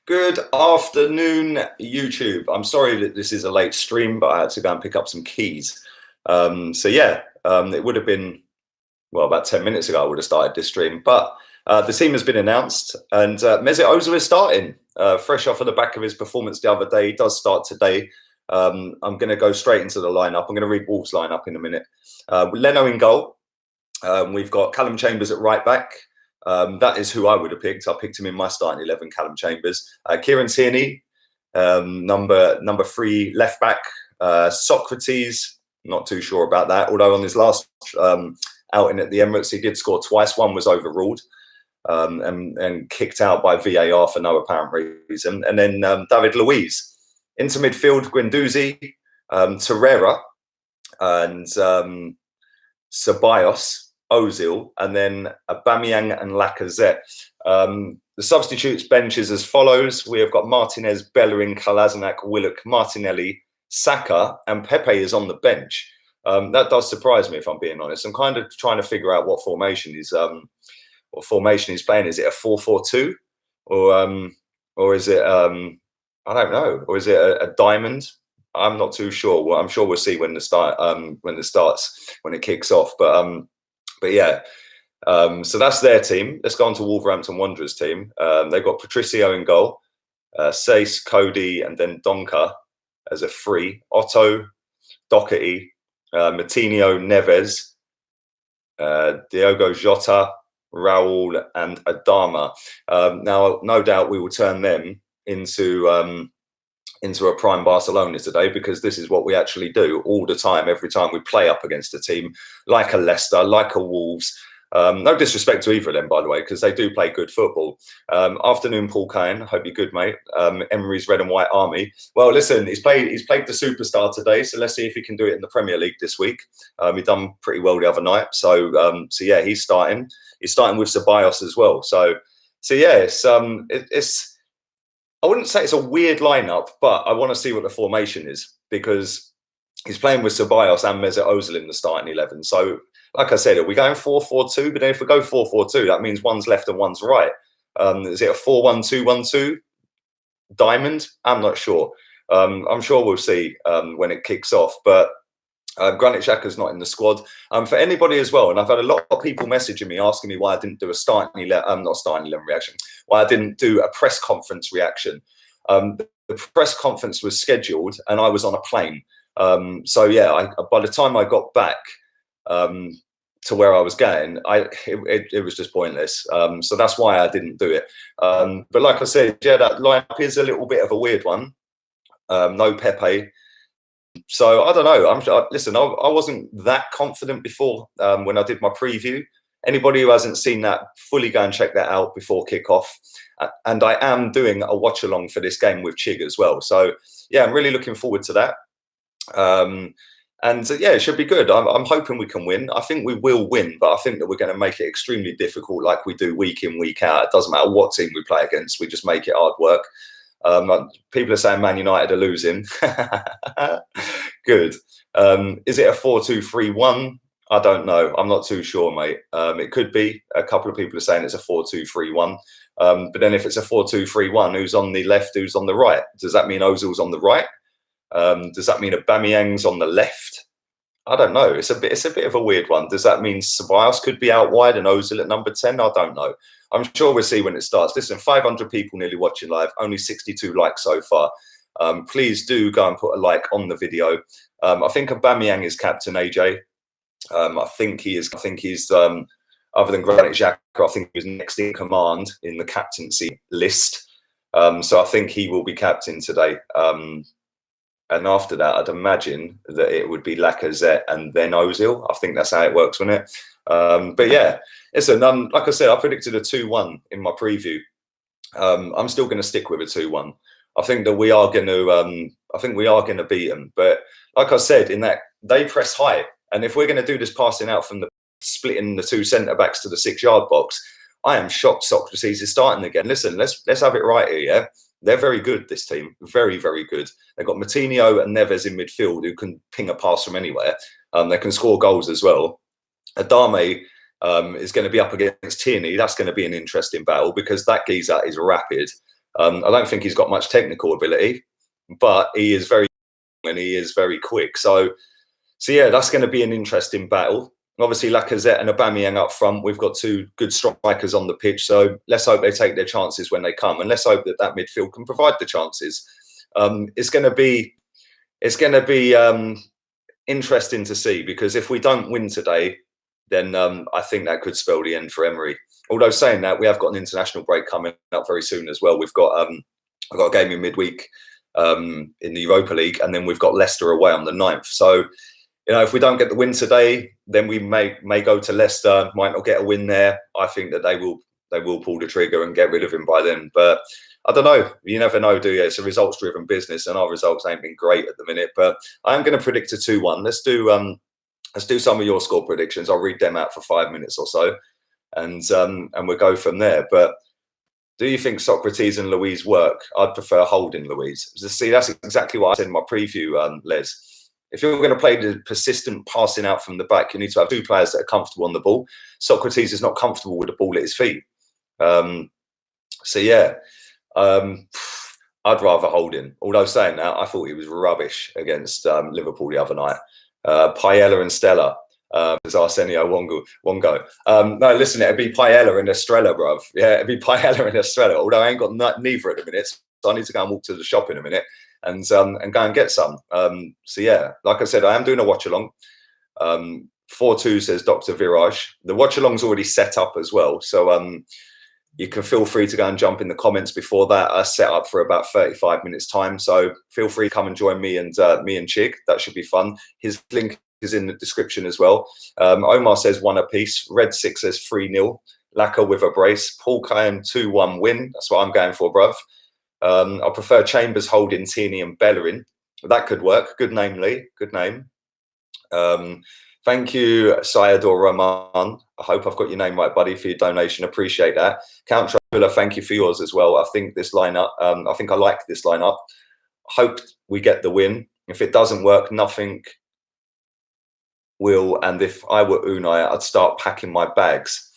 Good afternoon, YouTube. I'm sorry that this is a late stream, but I had to go and pick up some keys. It would have been, well, about 10 minutes ago I would have started this stream, but the team has been announced, and Mesut Ozil is starting, fresh off of the back of his performance the other day. He does start today. I'm going to go straight into the lineup. I'm going to read Wolves' lineup in a minute. Leno in goal. We've got Callum Chambers at right back. That is who I would have picked. I picked him in my starting 11, Callum Chambers. Kieran Tierney, number 3 left back. Socrates, not too sure about that. Although on his last outing at the Emirates, he did score twice. One was overruled and kicked out by VAR for no apparent reason. And then David Luiz. Into midfield, Guendouzi, Torreira, and Ceballos, Ozil, and then Aubameyang and Lacazette. The substitutes bench is as follows. We have got Martinez, Bellerin, Kolasinac, Willock, Martinelli, Saka, and Pepe is on the bench. That does surprise me, if I'm being honest. I'm kind of trying to figure out what formation he's playing. Is it a 4-4-2 or is it I don't know, or is it a diamond? I'm not too sure. Well, I'm sure we'll see when it kicks off. But yeah, so that's their team. Let's go on to Wolverhampton Wanderers team. They've got Patricio in goal, Sace, Cody, and then Donker as a 3. Otto, Doherty, Matinho, Neves, Diogo Jota, Raul, and Adama. Now, no doubt we will turn them into a prime Barcelona today, because this is what we actually do all the time, every time we play up against a team like a Leicester, like a Wolves. No disrespect to either of them, by the way, because they do play good football. Afternoon, Paul Kane. Hope you're good, mate. Emery's Red and White Army. Well, listen, he's played the superstar today, so let's see if he can do it in the Premier League this week. He done pretty well the other night, so yeah, he's starting. He's starting with Ceballos as well. So yeah, it's. I wouldn't say it's a weird lineup, but I want to see what the formation is, because he's playing with Ceballos and Mesut Ozil in the starting 11. So, like I said, are we going 4-4-2? But then if we go 4-4-2, that means one's left and one's right. Is it a 4-1-2-1-2 diamond? I'm not sure. I'm sure we'll see when it kicks off. But Granit Xhaka's not in the squad. For anybody as well, and I've had a lot of people messaging me asking me why I didn't do a not starting 11 reaction, why I didn't do a press conference reaction. The press conference was scheduled and I was on a plane. So yeah, by the time I got back to where I was going, it was just pointless. So that's why I didn't do it. But like I said, yeah, that lineup is a little bit of a weird one. No Pepe. So I don't know. Listen, I wasn't that confident before when I did my preview. Anybody who hasn't seen that, fully go and check that out before kickoff. And I am doing a watch along for this game with Chig as well. So yeah, I'm really looking forward to that. Yeah, it should be good. I'm hoping we can win. I think we will win, but I think that we're going to make it extremely difficult, like we do week in, week out. It doesn't matter what team we play against. We just make it hard work. People are saying Man United are losing. Good. Is it a 4-2-3-1? I don't know. I'm not too sure, mate. It could be. A couple of people are saying it's a 4-2-3-1. But then if it's a 4-2-3-1, who's on the left, who's on the right? Does that mean Ozil's on the right? Does that mean Aubameyang's on the left? I don't know. It's a bit of a weird one. Does that mean Ceballos could be out wide and Ozil at number 10? I don't know. I'm sure we'll see when it starts. Listen, 500 people nearly watching live, only 62 likes so far. Please do go and put a like on the video. I think Aubameyang is captain, AJ. I think he's other than Granit Xhaka, I think he was next in command in the captaincy list. So I think he will be captain today. And after that, I'd imagine that it would be Lacazette and then Ozil. I think that's how it works, wouldn't it? But yeah, listen, like I said, I predicted a 2-1 in my preview. I'm still going to stick with a 2-1. I think that we are going to beat them. But like I said, in that they press high, and if we're going to do this passing out from the splitting the 2 centre backs to the 6-yard box, I am shocked Socrates is starting again. Listen, let's have it right here. Yeah, they're very good. This team, very, very good. They've got Matinho and Neves in midfield who can ping a pass from anywhere. They can score goals as well. Adama is going to be up against Tierney. That's going to be an interesting battle because that geezer is rapid. I don't think he's got much technical ability, but he is very and he is very quick. So yeah, that's going to be an interesting battle. Obviously, Lacazette and Aubameyang up front. We've got two good strikers on the pitch. So let's hope they take their chances when they come, and let's hope that midfield can provide the chances. It's going to be interesting to see, because if we don't win today, then I think that could spell the end for Emery. Although saying that, we have got an international break coming up very soon as well. We've got I've got a game in midweek in the Europa League, and then we've got Leicester away on the 9th. So, if we don't get the win today, then we may go to Leicester, might not get a win there. I think that they will pull the trigger and get rid of him by then. But I don't know. You never know, do you? It's a results-driven business, and our results ain't been great at the minute. But I am going to predict a 2-1. Let's do some of your score predictions. I'll read them out for 5 minutes or so, and we'll go from there. But do you think Socrates and Luiz work? I'd prefer Holding Luiz. See, that's exactly what I said in my preview, Les. If you're going to play the persistent passing out from the back, you need to have two players that are comfortable on the ball. Socrates is not comfortable with the ball at his feet. So yeah, I'd rather Holding. Although saying that, I thought he was rubbish against Liverpool the other night. Paella and Stella. As Arsenio Wongo. No, listen, it'd be Paella and Estrella, bruv. Yeah, it'd be Paella and Estrella. Although I ain't got neither at the minute, so I need to go and walk to the shop in a minute and go and get some. So yeah, like I said, I am doing a watch along. 4-2 says Dr. Viraj. The watch along's already set up as well, so you can feel free to go and jump in the comments before that. I set up for about 35 minutes time, so feel free to come and join me and Chig. That should be fun. His link is in the description as well. Omar says 1 apiece. Red 6 says 3-0. Lacquer with a brace. Paul Kyan 2-1 win. That's what I'm going for, bruv. I prefer Chambers, Holding, Tierney and Bellerin. That could work. Good name, Lee. Good name. Thank you, Sayador Rahman. I hope I've got your name right, buddy, for your donation. Appreciate that. Count Trabula, thank you for yours as well. I think this lineup, I think I like this lineup. Hope we get the win. If it doesn't work, nothing will. And if I were Unai, I'd start packing my bags.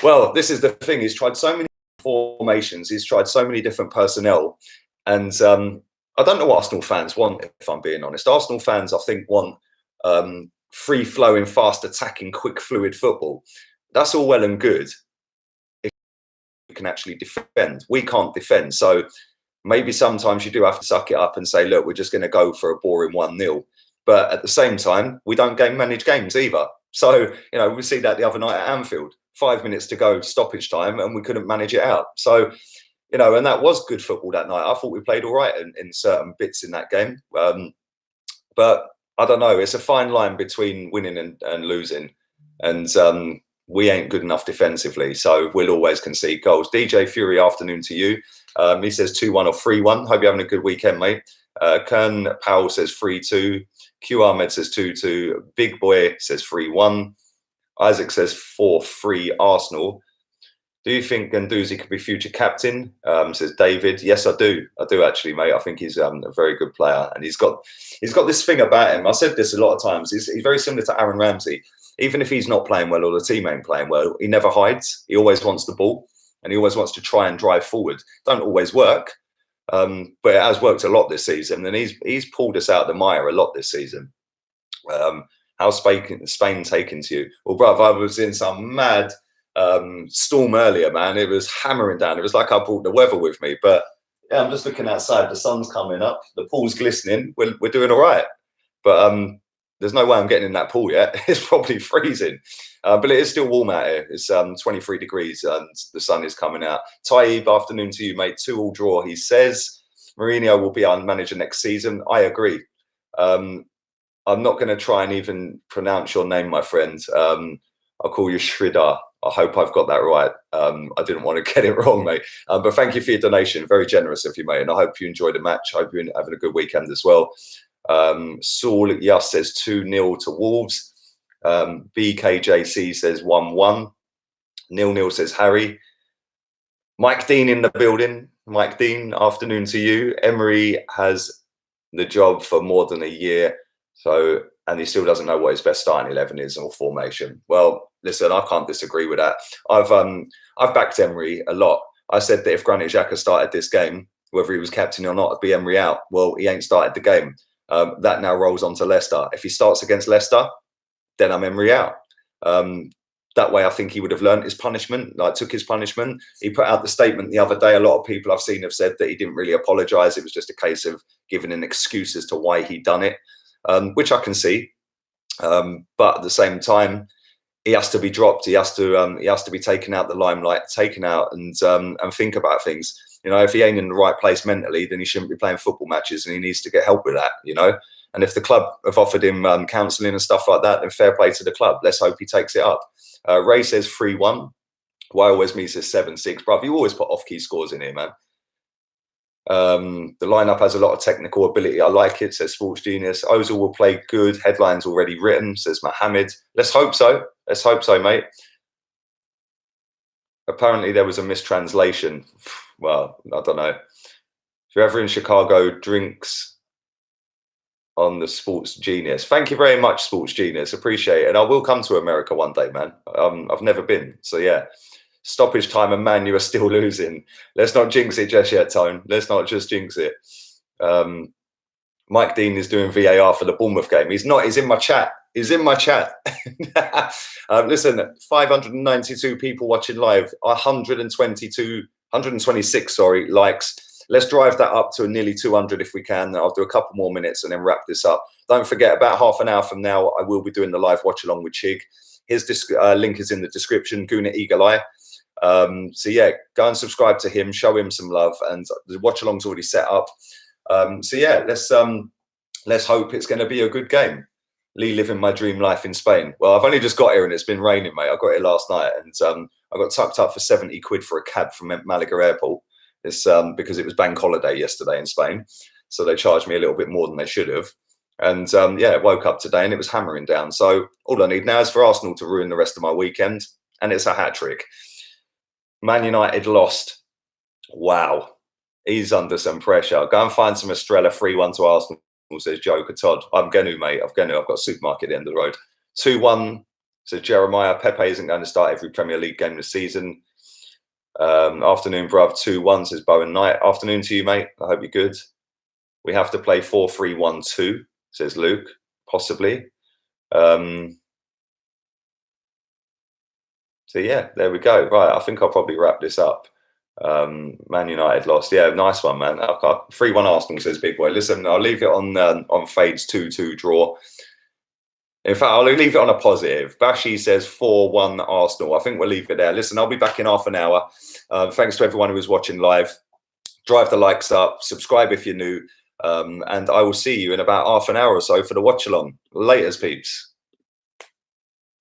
Well, this is the thing. He's tried so many formations. He's tried so many different personnel. And I don't know what Arsenal fans want, if I'm being honest. Arsenal fans, I think, want free-flowing, fast-attacking, quick, fluid football. That's all well and good if you can actually defend. We can't defend. So maybe sometimes you do have to suck it up and say, look, we're just going to go for a boring 1-0. But at the same time, we don't manage games either. So, we see that the other night at Anfield. 5 minutes to go, stoppage time, and we couldn't manage it out. So, and that was good football that night. I thought we played all right in certain bits in that game. But I don't know. It's a fine line between winning and losing. And we ain't good enough defensively. So we'll always concede goals. DJ Fury, afternoon to you. He says 2-1 or 3-1. Hope you're having a good weekend, mate. Kern Powell says 3-2. Q Ahmed says 2-2. Big Boy says 3-1. Isaac says 4-3 Arsenal. Do you think Guendouzi could be future captain? Says David. Yes, I do. I do actually, mate. I think he's a very good player, and he's got this thing about him. I said this a lot of times. He's very similar to Aaron Ramsey. Even if he's not playing well or the team ain't playing well, he never hides. He always wants the ball, and he always wants to try and drive forward. Don't always work, but it has worked a lot this season, and he's pulled us out of the mire a lot this season. How's Spain taken to you? Well, bruv, I was in some mad storm earlier, man. It was hammering down. It was like I brought the weather with me. But yeah, I'm just looking outside. The sun's coming up. The pool's glistening. We're doing all right. But there's no way I'm getting in that pool yet. It's probably freezing. But it is still warm out here. It's 23 degrees and the sun is coming out. Taib, afternoon to you, mate. 2-2 draw, he says. Mourinho will be our manager next season. I agree. I'm not going to try and even pronounce your name, my friend. I'll call you Shrida. I hope I've got that right. I didn't want to get it wrong, mate. But thank you for your donation. Very generous of you, mate. And I hope you enjoyed the match. I hope you're having a good weekend as well. Saul Yas says 2-0 to Wolves. BKJC says 1-1. 0-0 says Harry. Mike Dean in the building. Mike Dean, afternoon to you. Emery has the job for more than a year. And he still doesn't know what his best starting 11 is or formation. Well, listen, I can't disagree with that. I've backed Emery a lot. I said that if Granit Xhaka started this game, whether he was captain or not, it'd be Emery out. Well, he ain't started the game. That now rolls on to Leicester. If he starts against Leicester, then I'm Emery out. That way, I think he would have learnt his punishment, like took his punishment. He put out the statement the other day. A lot of people I've seen have said that he didn't really apologise. It was just a case of giving an excuse as to why he'd done it, which I can see. But at the same time, he has to be dropped. He has to be taken out the limelight, taken out, and think about things. You know, if he ain't in the right place mentally, then he shouldn't be playing football matches, and he needs to get help with that. You know, and if the club have offered him counselling and stuff like that, then fair play to the club. Let's hope he takes it up. Ray says 3-1. Why always me says 7-6. Bruv, you always put off-key scores in here, man. The lineup has a lot of technical ability. I like it, says Sports Genius. Ozil will play good. Headlines already written, says Mohammed. Let's hope so. Let's hope so, mate. Apparently there was a mistranslation. Well, I don't know. If you're ever in Chicago, drinks on the Sports Genius. Thank you very much, Sports Genius. Appreciate it. And I will come to America one day, man. I've never been. So, yeah. Stoppage time and Man, you are still losing. Let's not jinx it just yet, Tone. Let's not just jinx it. Mike Dean is doing VAR for the Bournemouth game. He's not. He's in my chat. He's in my chat. Listen, 592 people watching live, 126, sorry, likes. Let's drive that up to nearly 200 if we can. I'll do a couple more minutes and then wrap this up. Don't forget, about half an hour from now, I will be doing the live watch along with Chig. His link is in the description, Guna Eagle Eye. So yeah, go and subscribe to him, show him some love, and the watch along's already set up. So yeah, let's hope it's going to be a good game. Lee living my dream life in Spain. Well, I've only just got here and it's been raining, mate. I got here last night and I got tucked up for 70 quid for a cab from Malaga Airport. It's because it was bank holiday yesterday in Spain, so they charged me a little bit more than they should have. And yeah, woke up today and it was hammering down. So all I need now is for Arsenal to ruin the rest of my weekend, and it's a hat trick. Man United lost. Wow, he's under some pressure. Go and find some Estrella 3-1 to Arsenal, says Joker Todd. I'm going to, mate. I've got a supermarket at the end of the road. 2-1, says Jeremiah. Pepe isn't going to start every Premier League game this season. Afternoon, bruv. 2-1, says Bowen Knight. Afternoon to you, mate. I hope you're good. We have to play 4-3-1-2, says Luke. Possibly. So yeah, there we go. Right, I think I'll probably wrap this up. Man United lost. Yeah, nice one, man. 3-1 Arsenal, says Big Boy. Listen, I'll leave it on Fade's 2-2 draw. In fact, I'll leave it on a positive. Bashi says 4-1 Arsenal. I think we'll leave it there. Listen, I'll be back in half an hour. Thanks to everyone who was watching live. Drive the likes up. Subscribe if you're new. And I will see you in about half an hour or so for the watch along. Laters, peeps.